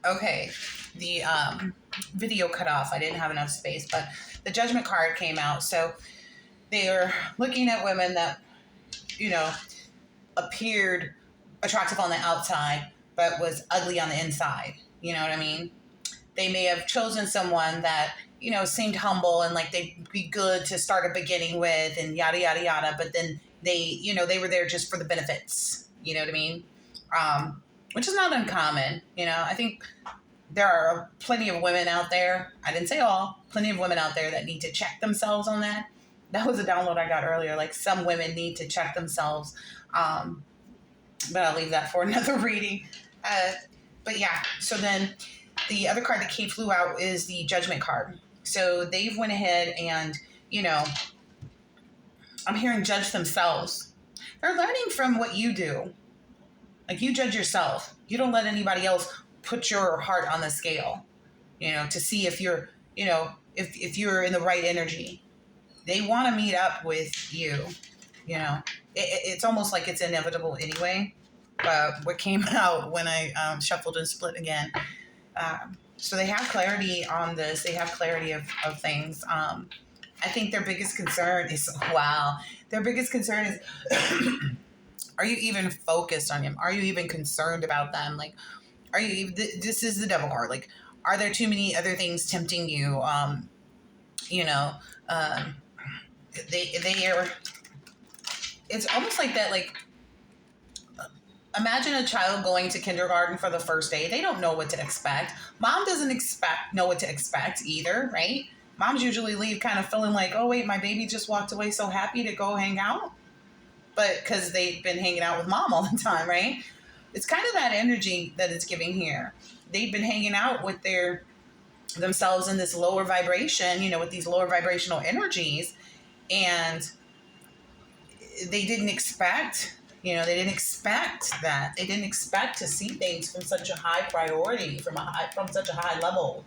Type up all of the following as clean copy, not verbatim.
Okay, the video cut off. I didn't have enough space, but the judgment card came out. So they are looking at women that, you know, appeared attractive on the outside, but was ugly on the inside. You know what I mean? They may have chosen someone that, seemed humble and like they'd be good to start a beginning with and yada, yada, yada. But then they were there just for the benefits. You know what I mean? Which is not uncommon. I think there are plenty of women out there. I didn't say all, plenty of women out there that need to check themselves on that. That was a download I got earlier. Like some women need to check themselves. But I'll leave that for another reading. But yeah, so then the other card that flew out is the Judgment card. So they've went ahead and, I'm hearing judge themselves. They're learning from what you do. Like you judge yourself. You don't let anybody else put your heart on the scale, to see if you're, if you're in the right energy. They want to meet up with you, it's almost like it's inevitable anyway. But what came out when I shuffled and split again. So they have clarity on this. They have clarity of things. I think their biggest concern is, their biggest concern is, are you even focused on him? Are you even concerned about them? Like, are you, this is the devil card. Like, are there too many other things tempting you? They are, it's almost like that, like, imagine a child going to kindergarten for the first day. They don't know what to expect. Mom doesn't know what to expect either, right? Moms usually leave kind of feeling like, oh, wait, my baby just walked away so happy to go hang out. But because they've been hanging out with mom all the time, right? It's kind of that energy that it's giving here. They've been hanging out with themselves in this lower vibration, with these lower vibrational energies. And they didn't expect, they didn't expect that. They didn't expect to see things from such a high priority, from such a high level.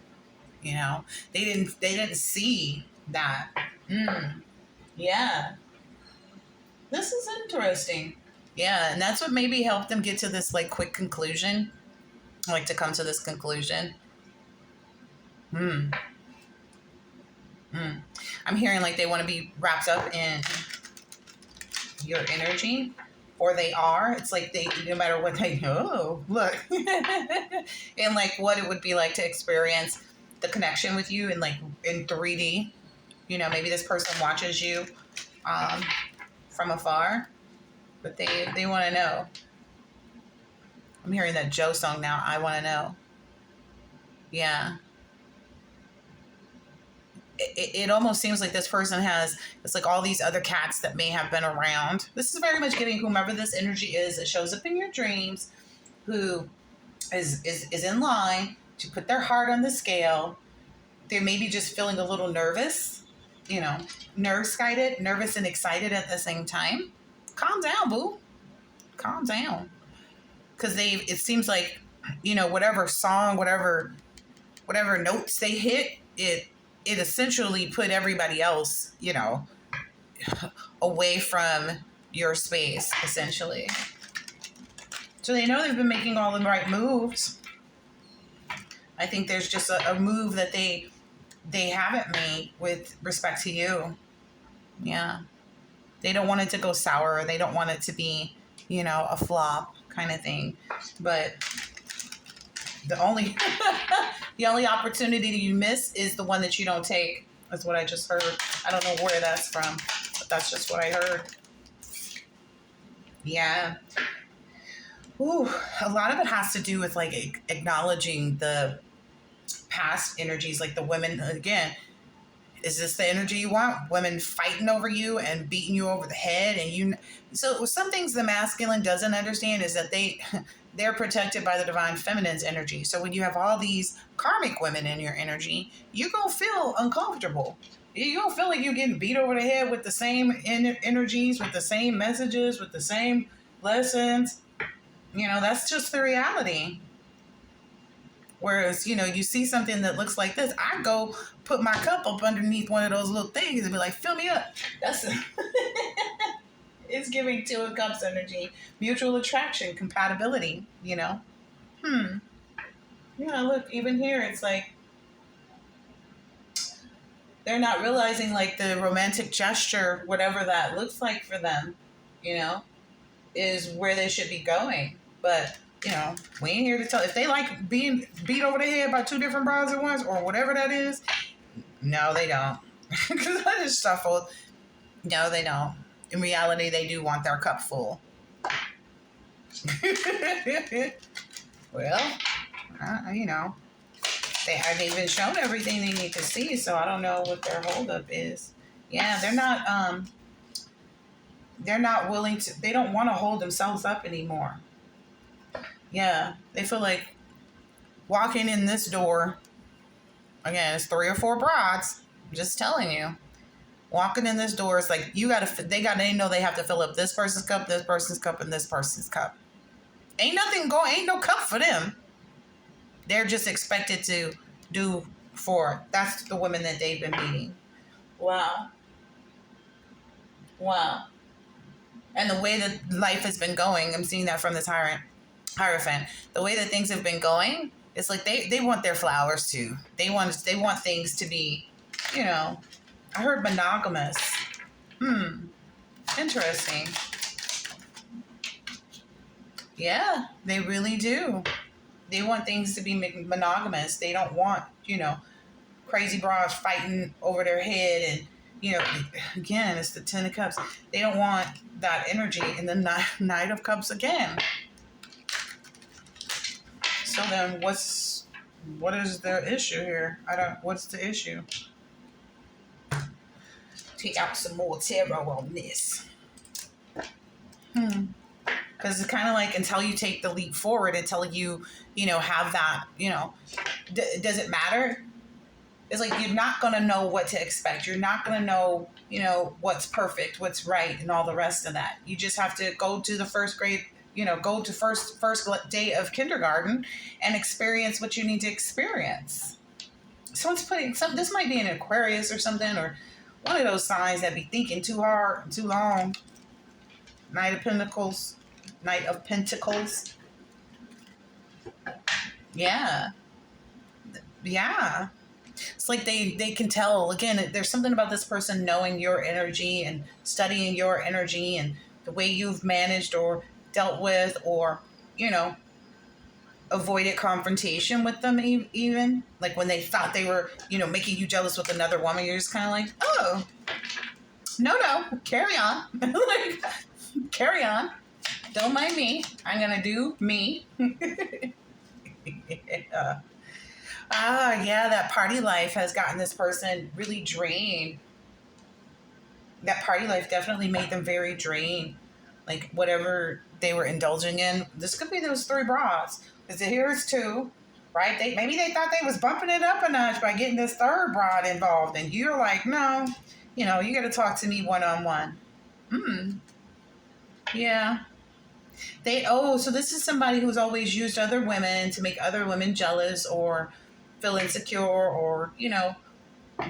They didn't see that. Yeah. This is interesting. Yeah, and that's what maybe helped them get to this like quick conclusion. Like to come to this conclusion. I'm hearing like they want to be wrapped up in your energy, or they are. It's like they, no matter what they look. And like what it would be like to experience the connection with you in like in 3D. Maybe this person watches you from afar, but they want to know. I'm hearing that Joe song now. I want to know. Yeah. It almost seems like this person it's like all these other cats that may have been around. This is very much giving whomever this energy is that shows up in your dreams, who is in line to put their heart on the scale. They're maybe just feeling a little nervous, nervous and excited at the same time. Calm down, boo. Calm down. Because it seems like, whatever song, whatever notes they hit, it essentially put everybody else, away from your space, essentially. So they know they've been making all the right moves. I think there's just a move that they haven't made with respect to you. Yeah. They don't want it to go sour. They don't want it to be, a flop kind of thing. But the only the only opportunity you miss is the one that you don't take. That's what I just heard. I don't know where that's from, but that's just what I heard. Yeah. Ooh, a lot of it has to do with like acknowledging the past energies, like the women. Again, is this the energy you want? Women fighting over you and beating you over the head, and so some things the masculine doesn't understand is that they're protected by the divine feminine's energy. So when you have all these karmic women in your energy, you're going to feel uncomfortable. You're going to feel like you're getting beat over the head with the same energies, with the same messages, with the same lessons. That's just the reality. Whereas, you see something that looks like this, I go put my cup up underneath one of those little things and be like, fill me up. That's it's giving Two of Cups energy, mutual attraction, compatibility, Yeah, look, even here, it's like they're not realizing like the romantic gesture, whatever that looks like for them, you know, is where they should be going. But, we ain't here to tell. If they like being beat over the head by two different brides at once or whatever that is, no, they don't. Because I just shuffled. No, they don't. In reality, they do want their cup full. Well, they haven't even shown everything they need to see, so I don't know what their holdup is. Yeah, they're not willing to, they don't want to hold themselves up anymore. Yeah, they feel like walking in this door, again, it's 3 or 4 brides, I'm just telling you. Walking in this door is like, they know they have to fill up this person's cup, and this person's cup. Ain't no cup for them. They're just expected to do that's the women that they've been meeting. Wow. Wow. And the way that life has been going, I'm seeing that from this Hierophant. The way that things have been going, it's like they want their flowers too. They want things to be, I heard monogamous. Interesting. Yeah, they really do. They want things to be monogamous. They don't want, crazy bras fighting over their head and, again, it's the 10 of cups. They don't want that energy in the Knight of Cups again. So then what is the issue here? What's the issue? Take out some more tarot on this. Because it's kind of like until you take the leap forward, until you, have that, does it matter? It's like you're not going to know what to expect. You're not going to know, what's perfect, what's right, and all the rest of that. You just have to go to the first grade, go to first day of kindergarten and experience what you need to experience. Someone's this might be an Aquarius or something, or one of those signs that be thinking too hard and too long. Knight of Pentacles. Yeah. Yeah. It's like they can tell, again, there's something about this person knowing your energy and studying your energy and the way you've managed or dealt with or, avoided confrontation with them even. Like when they thought they were, making you jealous with another woman, you're just kind of like, oh, no, carry on. Like, carry on. Don't mind me. I'm going to do me. Yeah. Yeah, that party life has gotten this person really drained. That party life definitely made them very drained. Like whatever they were indulging in. This could be those 3 bras. Because here's 2, right? Maybe they thought they was bumping it up a notch by getting this 3rd broad involved. And you're like, no, you got to talk to me one-on-one. Yeah. So this is somebody who's always used other women to make other women jealous or feel insecure or,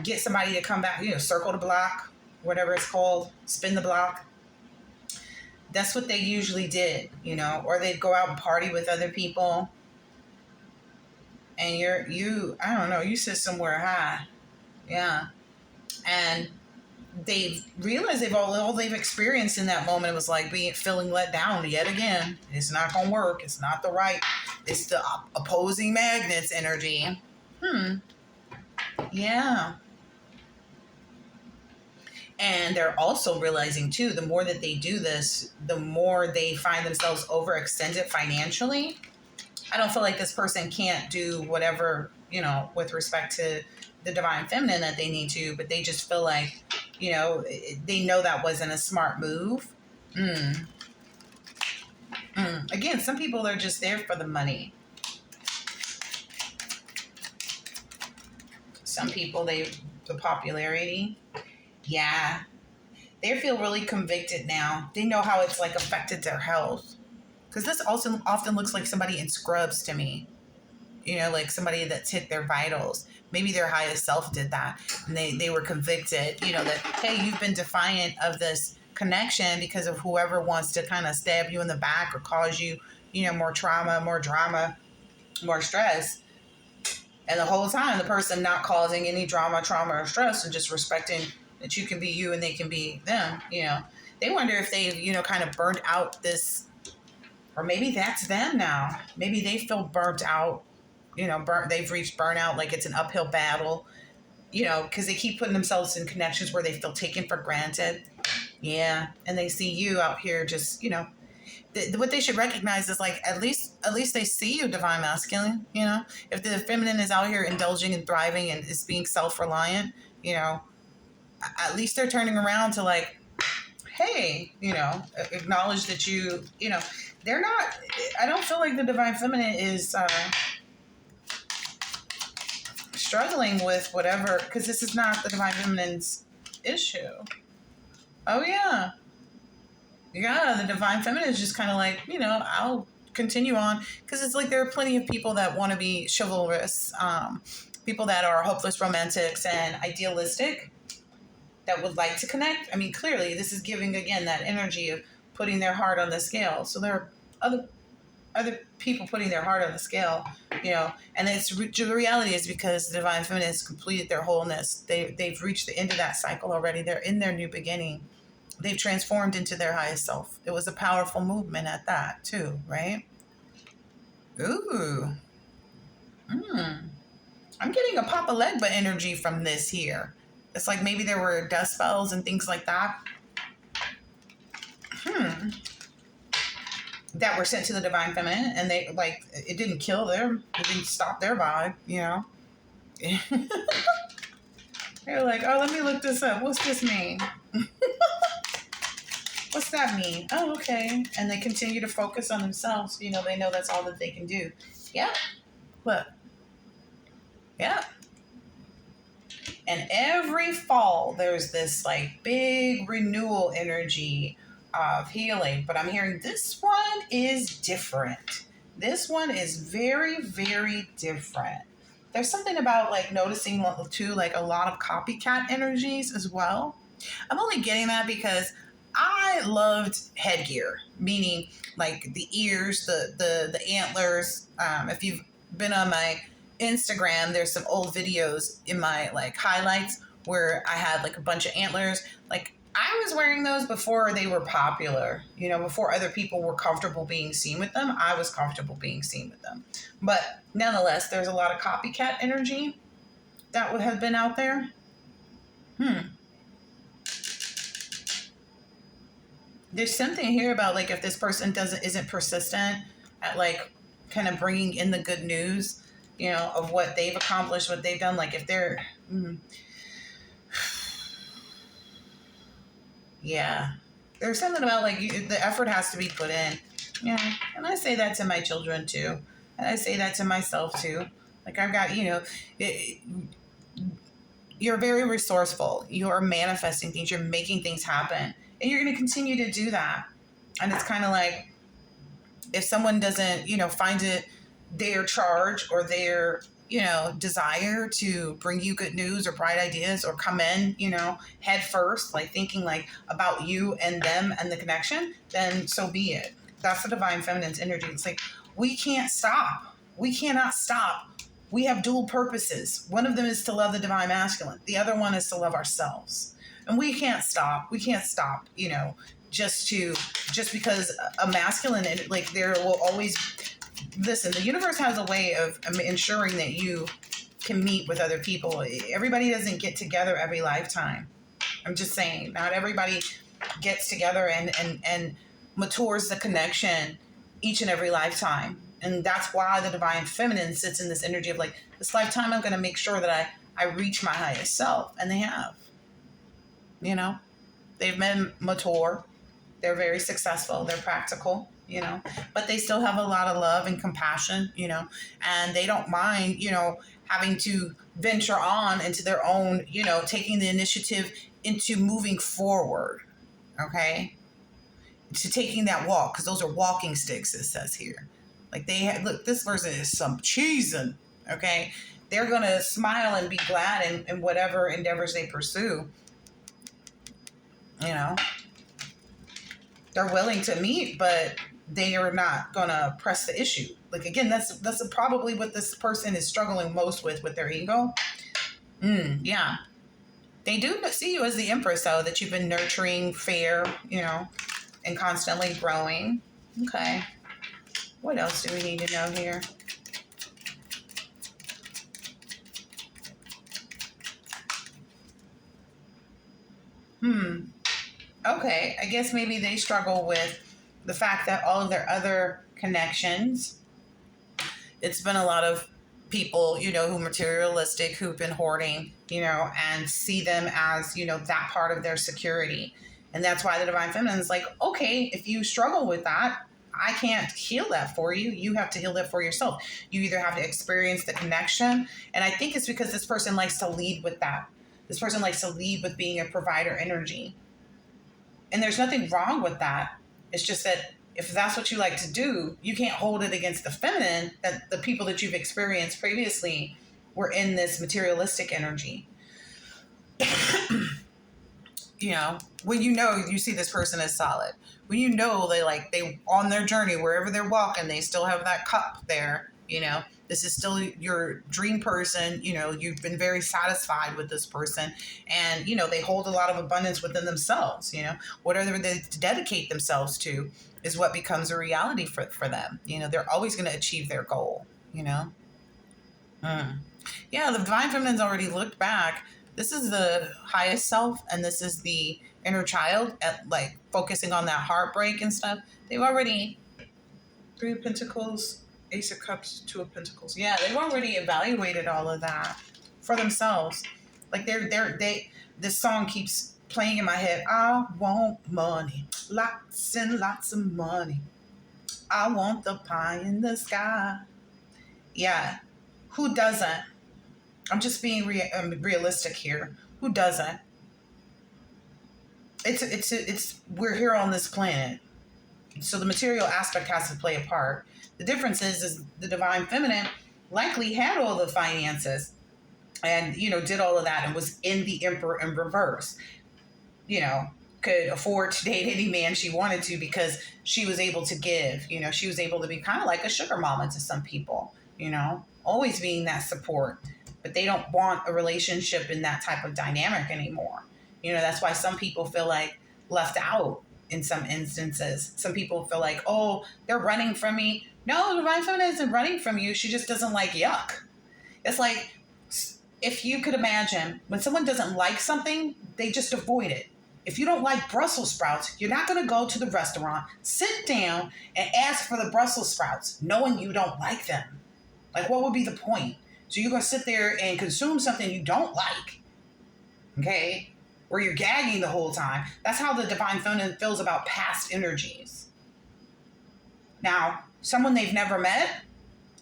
get somebody to come back, circle the block, whatever it's called, spin the block. That's what they usually did, or they'd go out and party with other people. And I don't know, you sit somewhere high. Yeah. And they realize all they've experienced in that moment was like feeling let down yet again. It's not going to work. It's not the right. It's the opposing magnets energy. Yeah. And they're also realizing too, the more that they do this, the more they find themselves overextended financially. I don't feel like this person can't do whatever, with respect to the divine feminine that they need to, but they just feel like, they know that wasn't a smart move. Again, some people are just there for the money. Some people, the popularity. Yeah. They feel really convicted now. They know how it's like affected their health. Because this also often looks like somebody in scrubs to me. Like somebody that's hit their vitals. Maybe their highest self did that. And they were convicted, that, hey, you've been defiant of this connection because of whoever wants to kind of stab you in the back or cause you, more trauma, more drama, more stress. And the whole time, the person not causing any drama, trauma, or stress, and just respecting that you can be you and they can be them, they wonder if they've, kind of burnt out this, or maybe that's them now. Maybe they feel burnt out, they've reached burnout, like it's an uphill battle, because they keep putting themselves in connections where they feel taken for granted. Yeah. And they see you out here just, what they should recognize is like at least they see you, divine masculine. If the feminine is out here indulging and thriving and is being self-reliant, at least they're turning around to like, hey, acknowledge that they're not. I don't feel like the divine feminine is struggling with whatever, because this is not the divine feminine's issue. Oh yeah. Yeah, the divine feminine is just kind of like, I'll continue on, because it's like there are plenty of people that want to be chivalrous, people that are hopeless romantics and idealistic that would like to connect. I mean, clearly this is giving, again, that energy of putting their heart on the scale. So there are other people putting their heart on the scale, and the reality is because the divine feminine has completed their wholeness. They've reached the end of that cycle already. They're in their new beginning. They've transformed into their highest self. It was a powerful movement at that too, right? Ooh. I'm getting a Papa Legba energy from this here. It's like maybe there were dust spells and things like that. That were sent to the divine feminine, and they like it didn't kill them. It didn't stop their vibe, They're like, oh, let me look this up. What's this mean? What's that mean? Oh, okay. And they continue to focus on themselves. They know that's all that they can do. Yeah. Look. Yeah. And every fall, there's this like big renewal energy of healing. But I'm hearing this one is different. This one is very, very different. There's something about like noticing too, like a lot of copycat energies as well. I'm only getting that because I loved headgear, meaning like the ears, the antlers. If you've been on my Instagram, there's some old videos in my like highlights where I had like a bunch of antlers. Like I was wearing those before they were popular, before other people were comfortable being seen with them. I was comfortable being seen with them. But nonetheless, there's a lot of copycat energy that would have been out there. There's something here about like if this person isn't persistent at like kind of bringing in the good news, of what they've accomplished, what they've done. Like if they're, yeah, there's something about like the effort has to be put in. Yeah, and I say that to my children too, and I say that to myself too. Like I've got, you're very resourceful. You're manifesting things. You're making things happen. And you're going to continue to do that. And it's kind of like if someone doesn't, find it their charge or their, desire to bring you good news or bright ideas or come in, head first, like thinking like about you and them and the connection, then so be it. That's the divine feminine's energy. It's like, we can't stop. We cannot stop. We have dual purposes. One of them is to love the divine masculine. The other one is to love ourselves. And we can't stop. We can't stop, just because a masculine, like there will always, listen, the universe has a way of ensuring that you can meet with other people. Everybody doesn't get together every lifetime. I'm just saying, not everybody gets together and matures the connection each and every lifetime. And that's why the divine feminine sits in this energy of like, this lifetime, I'm going to make sure that I reach my highest self. And they have. They've been mature. They're very successful. They're practical, but they still have a lot of love and compassion, and they don't mind, having to venture on into their own, taking the initiative into moving forward. Okay. To taking that walk. Cause those are walking sticks, it says here. Like look, this person is some cheesing. Okay. They're going to smile and be glad in whatever endeavors they pursue. They're willing to meet, but they are not gonna press the issue. Like again, that's probably what this person is struggling most with their ego. Yeah, they do see you as the empress, though, that you've been nurturing, fair, and constantly growing. Okay, what else do we need to know here? Okay, I guess maybe they struggle with the fact that all of their other connections, it's been a lot of people, who materialistic, who've been hoarding, and see them as, that part of their security. And that's why the divine feminine is like, okay, if you struggle with that, I can't heal that for you. You have to heal that for yourself. You either have to experience the connection. And I think it's because this person likes to lead with that. This person likes to lead with being a provider energy. And there's nothing wrong with that. It's just that if that's what you like to do, you can't hold it against the feminine, that the people that you've experienced previously were in this materialistic energy. When you see this person as solid, when they on their journey, wherever they're walking, they still have that cup there, this is still your dream person, you've been very satisfied with this person, and they hold a lot of abundance within themselves. Whatever they dedicate themselves to is what becomes a reality for them. They're always going to achieve their goal. Yeah, the divine feminine's already looked back. This is the highest self, and this is the inner child, at focusing on that heartbreak and stuff. They've already, Three of Pentacles, Ace of Cups, Two of Pentacles. Yeah, they've already evaluated all of that for themselves. This song keeps playing in my head. I want money, lots and lots of money. I want the pie in the sky. Yeah, who doesn't? I'm just being realistic here. Who doesn't? It's we're here on this planet, so the material aspect has to play a part. The difference is the divine feminine likely had all the finances, and did all of that, and was in the emperor in reverse. Could afford to date any man she wanted to because she was able to give. She was able to be kind of like a sugar mama to some people. Always being that support. But they don't want a relationship in that type of dynamic anymore. That's why some people feel like left out in some instances. Some people feel like, oh, they're running from me. No, the divine feminine isn't running from you. She just doesn't like yuck. It's like, if you could imagine, when someone doesn't like something, they just avoid it. If you don't like Brussels sprouts, you're not going to go to the restaurant, sit down, and ask for the Brussels sprouts, knowing you don't like them. Like, what would be the point? So you're going to sit there and consume something you don't like, okay, where you're gagging the whole time. That's how the divine feminine feels about past energies. Now, someone they've never met,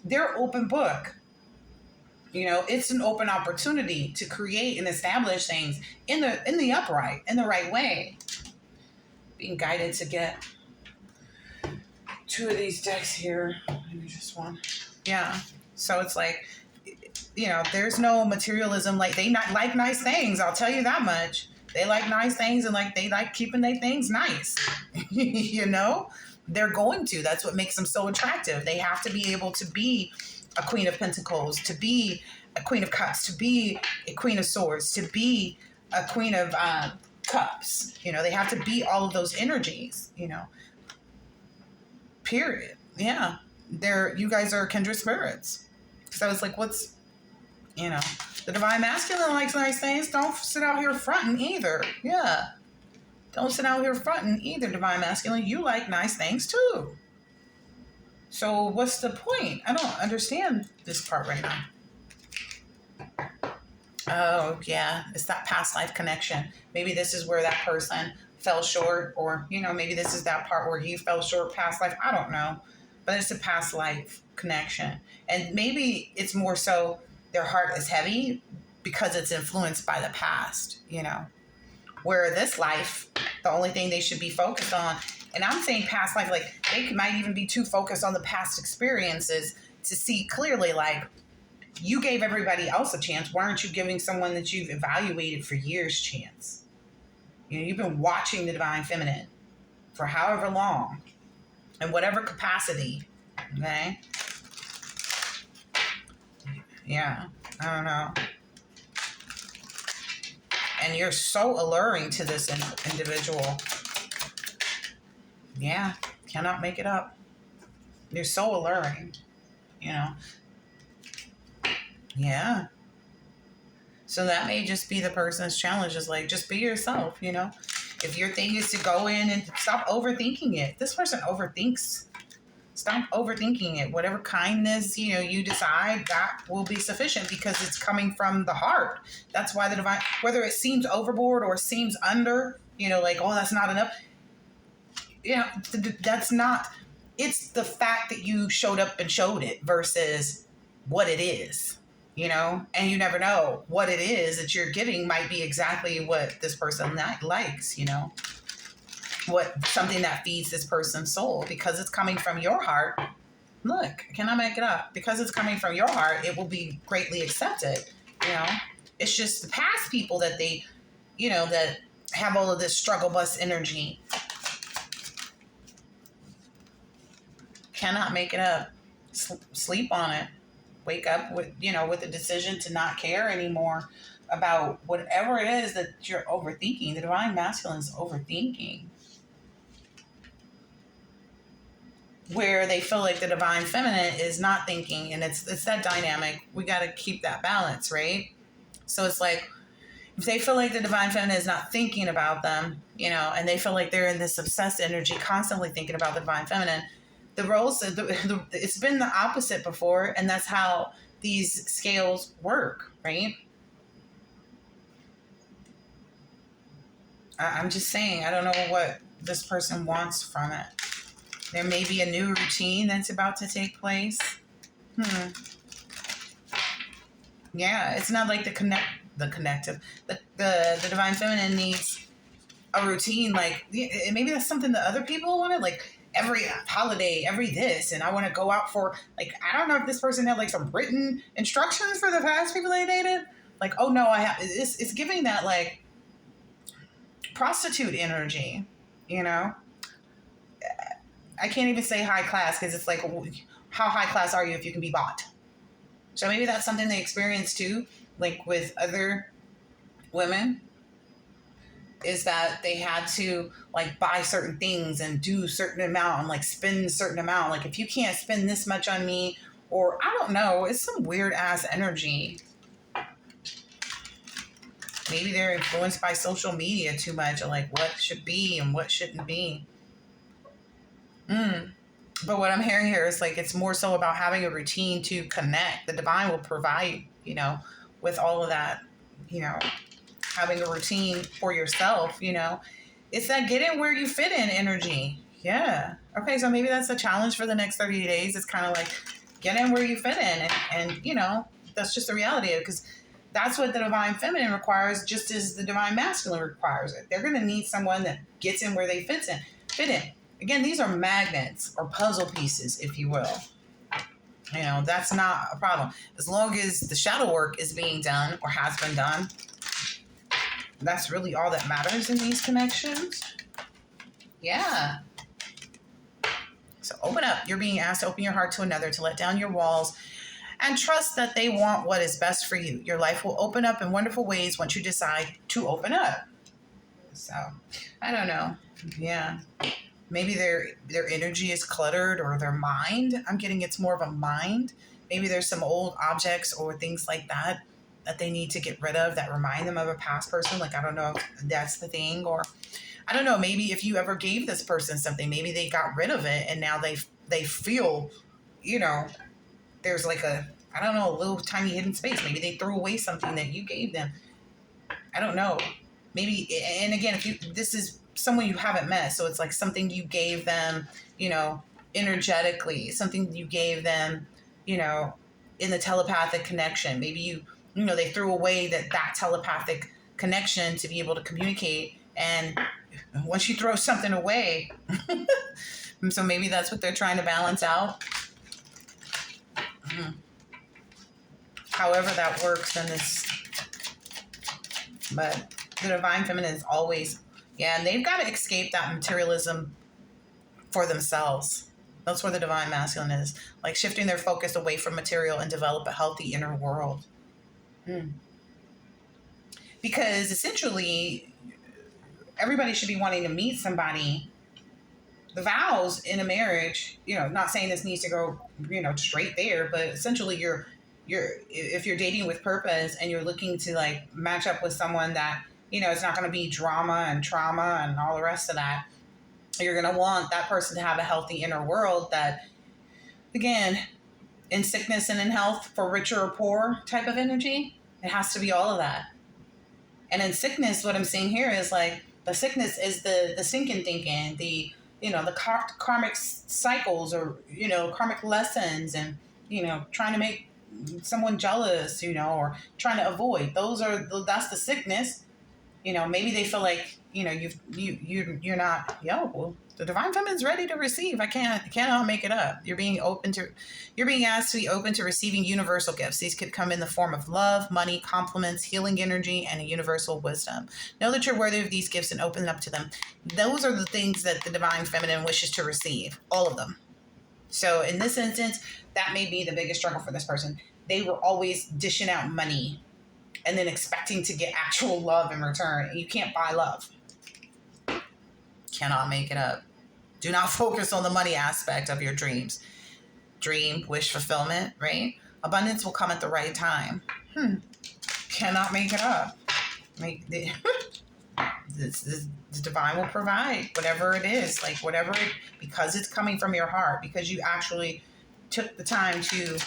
they're open book. It's an open opportunity to create and establish things in the upright, in the right way. Being guided to get two of these decks here. Maybe just one. Yeah. So it's like, there's no materialism. Like, they not like nice things. I'll tell you that much. They like nice things, and they like keeping their things nice. They're going to. That's what makes them so attractive. They have to be able to be a Queen of Pentacles, to be a Queen of Cups, to be a Queen of Swords, to be a Queen of Cups. They have to be all of those energies. Period. Yeah, you guys are kindred spirits. So it's like, what's, the divine masculine likes nice things. Don't sit out here fronting either. Yeah. Don't sit out here fronting either, divine masculine. You like nice things too. So what's the point? I don't understand this part right now. Oh, yeah. It's that past life connection. Maybe this is where that person fell short, or, maybe this is that part where you fell short past life. I don't know. But it's a past life connection. And maybe it's more so their heart is heavy because it's influenced by the past, where this life, the only thing they should be focused on, and I'm saying past life, like they might even be too focused on the past experiences to see clearly, like, you gave everybody else a chance. Why aren't you giving someone that you've evaluated for years chance? You've been watching the divine feminine for however long. in whatever capacity. Okay. Yeah. I don't know. And you're so alluring to this individual. Yeah. Cannot make it up. You're so alluring. You know. Yeah. So that may just be the person's challenge, is like, just be yourself, you know. If your thing is to go in and stop overthinking it. This person overthinks. Stop overthinking it. Whatever kindness, you know, you decide, that will be sufficient because it's coming from the heart. That's why the divine, whether it seems overboard or seems under, you know, like, oh, that's not enough. You know, that's not, it's the fact that you showed up and showed it versus what it is, you know, and you never know what it is that you're giving might be exactly what this person likes, you know, what something that feeds this person's soul because it's coming from your heart. Look, can I make it up? Because it's coming from your heart, it will be greatly accepted, you know. It's just the past people that they, you know, that have all of this struggle bus energy cannot make it up. Sleep on it. Wake up with, you know, with the decision to not care anymore about whatever it is that you're overthinking. The divine masculine is overthinking. Where they feel like the divine feminine is not thinking, and it's that dynamic. We got to keep that balance, right? So it's like, if they feel like the divine feminine is not thinking about them, you know, and they feel like they're in this obsessed energy, constantly thinking about the divine feminine, the roles, it's been the opposite before, and that's how these scales work, right? I'm just saying, I don't know what this person wants from it. There may be a new routine that's about to take place. Yeah, it's not like the divine feminine needs a routine. Like, maybe that's something that other people wanted, like every holiday, every this, and I want to go out for, like, I don't know if this person had like some written instructions for the past people they dated. Like, oh no, I have. It's giving that like prostitute energy, you know. I can't even say high class because it's like, how high class are you if you can be bought? So maybe that's something they experience too, like with other women, is that they had to like buy certain things and do certain amount and like spend a certain amount. Like, if you can't spend this much on me, or I don't know, it's some weird ass energy. Maybe they're influenced by social media too much, or like what should be and what shouldn't be. But what I'm hearing here is like, it's more so about having a routine to connect. The divine will provide, you know, with all of that, you know, having a routine for yourself, you know. It's that get in where you fit in energy. Yeah. Okay, so maybe that's a challenge for the next 30 days. It's kind of like, get in where you fit in. And you know, that's just the reality of it, because that's what the divine feminine requires, just as the divine masculine requires it. They're going to need someone that gets in where they fit in. Again, these are magnets or puzzle pieces, if you will. You know, that's not a problem. As long as the shadow work is being done or has been done, that's really all that matters in these connections. Yeah. So open up. You're being asked to open your heart to another, to let down your walls, and trust that they want what is best for you. Your life will open up in wonderful ways once you decide to open up. So, I don't know. Yeah. Maybe their energy is cluttered, or their mind. I'm getting it's more of a mind. Maybe there's some old objects or things like that they need to get rid of that remind them of a past person. Like, I don't know if that's the thing, or I don't know, maybe if you ever gave this person something, maybe they got rid of it and now they feel, you know, there's like a little tiny hidden space. Maybe they threw away something that you gave them. I don't know. Maybe, and again, this is someone you haven't met, so it's like something you gave them, you know, energetically, something you gave them, you know, in the telepathic connection. Maybe you know, they threw away that telepathic connection to be able to communicate, and once you throw something away, so maybe that's what they're trying to balance out. However that works, then but the divine feminine is always, yeah, and they've got to escape that materialism for themselves. That's where the divine masculine is, like shifting their focus away from material and develop a healthy inner world. Hmm. Because essentially, everybody should be wanting to meet somebody. The vows in a marriage, not saying this needs to go, straight there, but essentially you're if you're dating with purpose and you're looking to like match up with someone that, it's not going to be drama and trauma and all the rest of that. You're going to want that person to have a healthy inner world that, again, in sickness and in health, for richer or poor type of energy, it has to be all of that. And in sickness, what I'm seeing here is like the sickness is the sinking thinking, the karmic cycles, or, karmic lessons, and, trying to make someone jealous, or trying to avoid. That's the sickness. Maybe they feel like, you're not, well, the divine feminine's ready to receive. Cannot make it up. You're being asked to be open to receiving universal gifts. These could come in the form of love, money, compliments, healing energy, and a universal wisdom. Know that you're worthy of these gifts and open up to them. Those are the things that the divine feminine wishes to receive, all of them. So in this instance, that may be the biggest struggle for this person. They were always dishing out money and then expecting to get actual love in return. You can't buy love. Cannot make it up. Do not focus on the money aspect of your dreams. Dream, wish fulfillment, right? Abundance will come at the right time. Cannot make it up. The divine will provide whatever it is, like because it's coming from your heart, because you actually took the time to,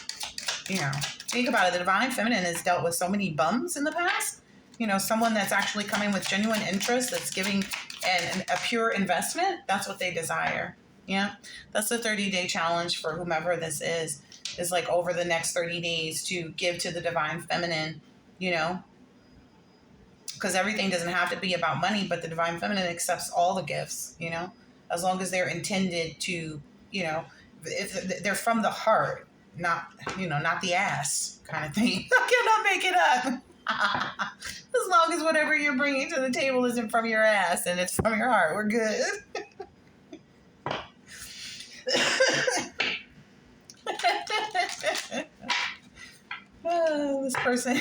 think about it. The divine feminine has dealt with so many bums in the past. Someone that's actually coming with genuine interest, that's giving a pure investment. That's what they desire. Yeah. That's the 30-day challenge for whomever this is like over the next 30 days to give to the divine feminine, because everything doesn't have to be about money, but the divine feminine accepts all the gifts, as long as they're intended to, if they're from the heart, not the ass kind of thing. I cannot make it up. As long as whatever you're bringing to the table isn't from your ass and it's from your heart, we're good. Oh, this person.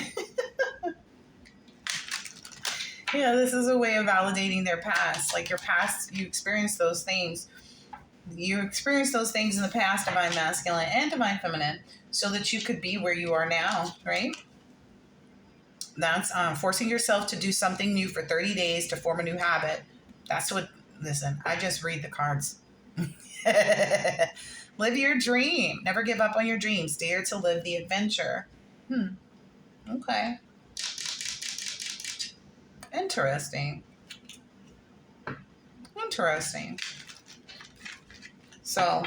Yeah, this is a way of validating their past. Like your past, you experienced those things. You experienced those things in the past, divine masculine and divine feminine, so that you could be where you are now, right? That's forcing yourself to do something new for 30 days to form a new habit. That's what, listen, I just read the cards. Live your dream. Never give up on your dreams. Dare to live the adventure. Okay. Interesting. So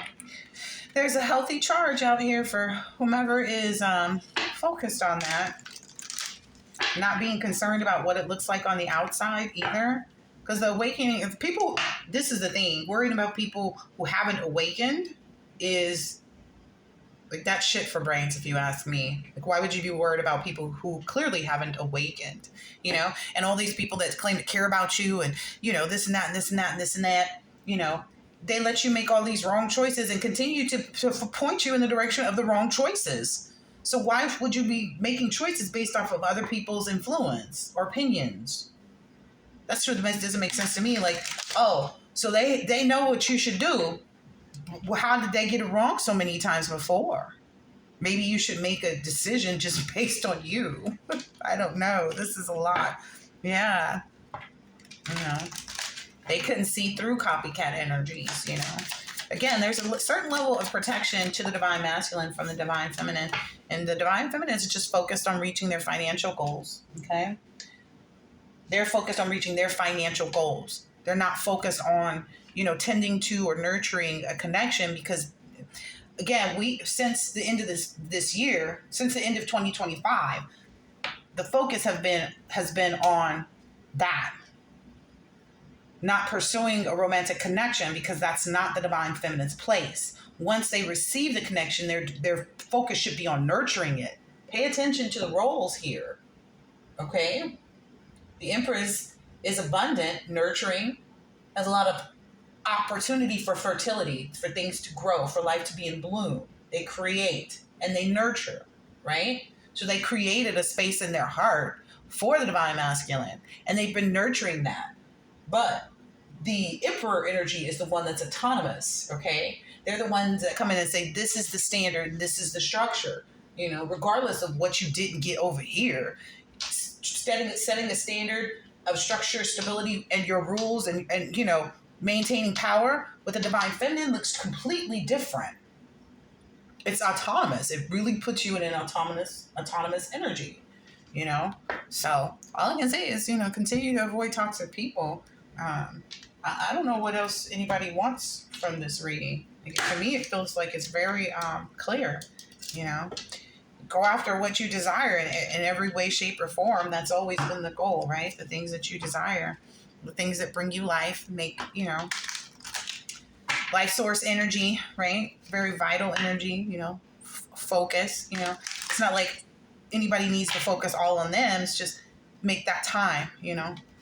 there's a healthy charge out here for whomever is focused on that. Not being concerned about what it looks like on the outside either. Because the awakening of people, this is the thing, worrying about people who haven't awakened is like that shit for brains, if you ask me. Like, why would you be worried about people who clearly haven't awakened, and all these people that claim to care about you and, this and that and this and that and this and that, they let you make all these wrong choices and continue to point you in the direction of the wrong choices. So why would you be making choices based off of other people's influence or opinions? That's what doesn't make sense to me. Like, oh, so they know what you should do. Well, how did they get it wrong so many times before? Maybe you should make a decision just based on you. I don't know. This is a lot. Yeah. They couldn't see through copycat energies, Again, there's a certain level of protection to the divine masculine from the divine feminine. And the divine feminine is just focused on reaching their financial goals, okay? They're focused on reaching their financial goals. They're not focused on, tending to or nurturing a connection because, again, since the end of this year, since the end of 2025, the focus has been on that. Not pursuing a romantic connection because that's not the divine feminine's place. Once they receive the connection, their focus should be on nurturing it. Pay attention to the roles here, okay? The Empress is abundant, nurturing, has a lot of opportunity for fertility, for things to grow, for life to be in bloom. They create and they nurture, right? So they created a space in their heart for the divine masculine, and they've been nurturing that. But the emperor energy is the one that's autonomous, okay? They're the ones that come in and say, this is the standard, this is the structure, regardless of what you didn't get over here. Setting a standard of structure, stability, and your rules, and maintaining power with the divine feminine looks completely different. It's autonomous. It really puts you in an autonomous energy, So all I can say is, continue to avoid toxic people. I don't know what else anybody wants from this reading. To me, it feels like it's very clear, Go after what you desire in every way, shape, or form. That's always been the goal, right? The things that you desire, the things that bring you life, make, life source energy, right? Very vital energy, focus, It's not like anybody needs to focus all on them. It's just make that time,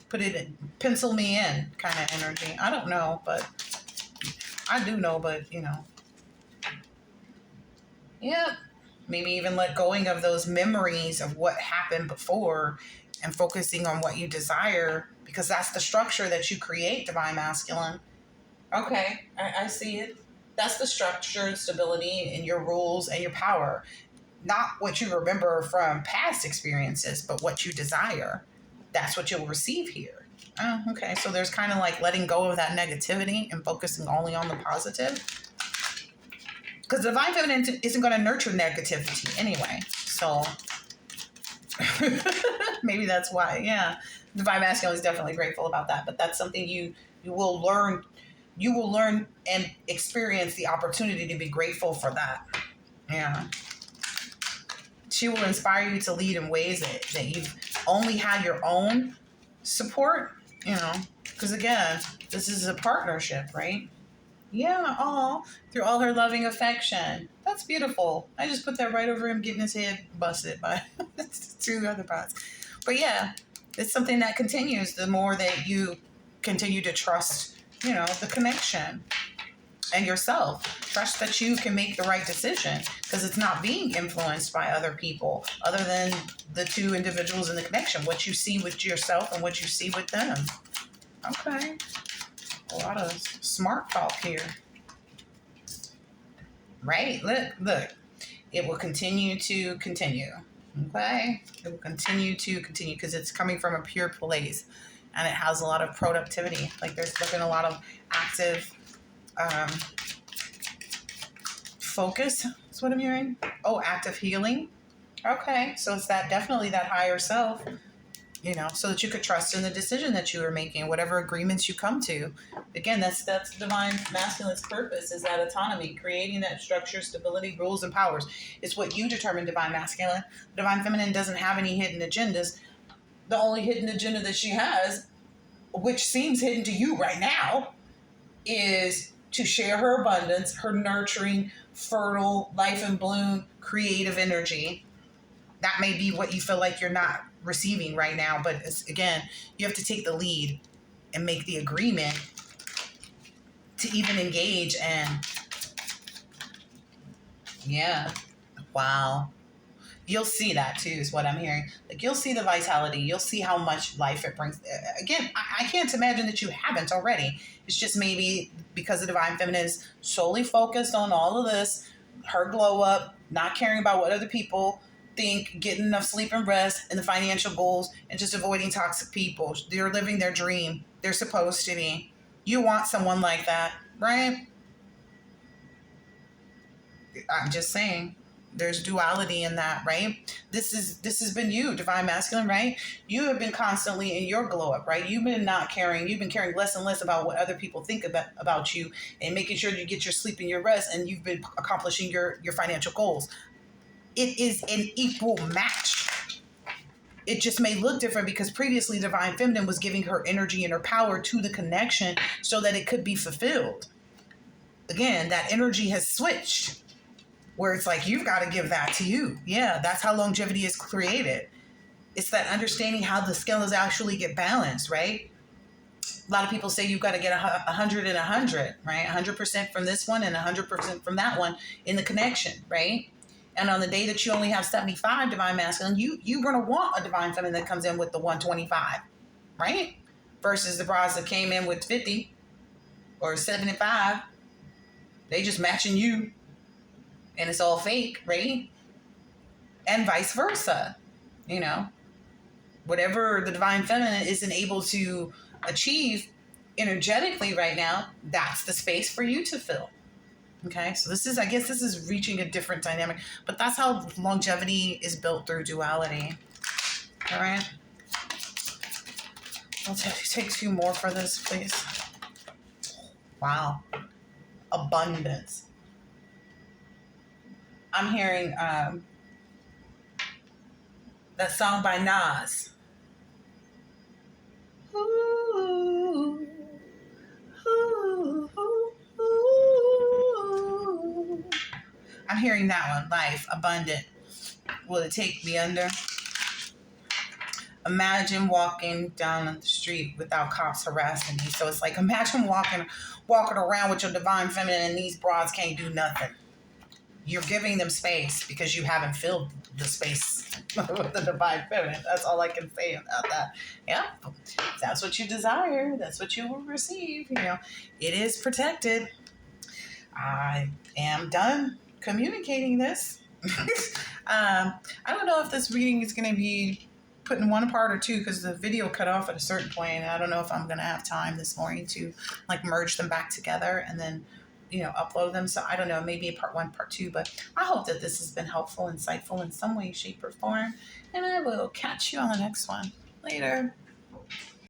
put it in, pencil me in kind of energy. I don't know, but I do know, but, yeah. Maybe even let going of those memories of what happened before and focusing on what you desire, because that's the structure that you create, divine masculine. Okay, I see it. That's the structure, stability, and your rules and your power. Not what you remember from past experiences, but what you desire. That's what you'll receive here. Oh, okay. So there's kind of like letting go of that negativity and focusing only on the positive. Because the divine feminine isn't going to nurture negativity anyway. So maybe that's why. Yeah. Divine masculine is definitely grateful about that. But that's something you will learn. You will learn and experience the opportunity to be grateful for that. Yeah. She will inspire you to lead in ways that you've only had your own support, because again, this is a partnership, right? Yeah, through all her loving affection. That's beautiful. I just put that right over him getting his head busted by two other bots. But yeah, it's something that continues the more that you continue to trust, the connection and yourself. Trust that you can make the right decision because it's not being influenced by other people other than the two individuals in the connection, what you see with yourself and what you see with them. Okay. A lot of smart talk here. Right? Look. It will continue to continue. Okay? It will continue to continue because it's coming from a pure place and it has a lot of productivity. Like there's been a lot of active focus. That's what I'm hearing. Oh, active healing. Okay. So it's definitely that higher self. So that you could trust in the decision that you are making, whatever agreements you come to. Again, that's divine masculine's purpose, is that autonomy, creating that structure, stability, rules, and powers. It's what you determine, divine masculine. Divine feminine doesn't have any hidden agendas. The only hidden agenda that she has, which seems hidden to you right now, is to share her abundance, her nurturing, fertile, life in bloom, creative energy. That may be what you feel like you're not receiving right now, but again, you have to take the lead and make the agreement to even engage. And yeah, wow, you'll see that too, is what I'm hearing. Like you'll see the vitality, you'll see how much life it brings. Again, I can't imagine that you haven't already. It's just maybe because the divine feminine is solely focused on all of this, her glow up, not caring about what other people think, getting enough sleep and rest, and the financial goals, and just avoiding toxic people. They're living their dream. They're supposed to be. You want someone like that, right? I'm just saying. There's duality in that, right? This has been you, divine masculine, right? You have been constantly in your glow up, right? You've been not caring. You've been caring less and less about what other people think about you, and making sure you get your sleep and your rest, and you've been accomplishing your financial goals. It is an equal match. It just may look different because previously divine feminine was giving her energy and her power to the connection so that it could be fulfilled. Again, that energy has switched where it's like, you've got to give that to you. Yeah, that's how longevity is created. It's that understanding how the scales actually get balanced, right? A lot of people say you've got to get 100 and 100, right? 100% from this one and 100% from that one in the connection, right? And on the day that you only have 75 divine masculine, you're going to want a divine feminine that comes in with the 125, right? Versus the bras that came in with 50 or 75. They just matching you and it's all fake, right? And vice versa, you know? Whatever the divine feminine isn't able to achieve energetically right now, that's the space for you to fill. Okay, so I guess this is reaching a different dynamic, but that's how longevity is built through duality. All right, I'll take a few more for this, please. Wow, abundance. I'm hearing that song by Nas. Ooh, ooh, ooh, ooh. I'm hearing that one. Life, abundant. Will it take me under? Imagine walking down the street without cops harassing you. So it's like, imagine walking around with your divine feminine and these broads can't do nothing. You're giving them space because you haven't filled the space with the divine feminine. That's all I can say about that. Yeah, if that's what you desire, that's what you will receive. You know, it is protected. I am done communicating this. I don't know if this reading is going to be put in one part or two because the video cut off at a certain point, and I don't know if I'm going to have time this morning to like merge them back together and then, you know, upload them. So I don't know, maybe part one, part two, but I hope that this has been helpful, insightful in some way, shape, or form, and I will catch you on the next one. Later.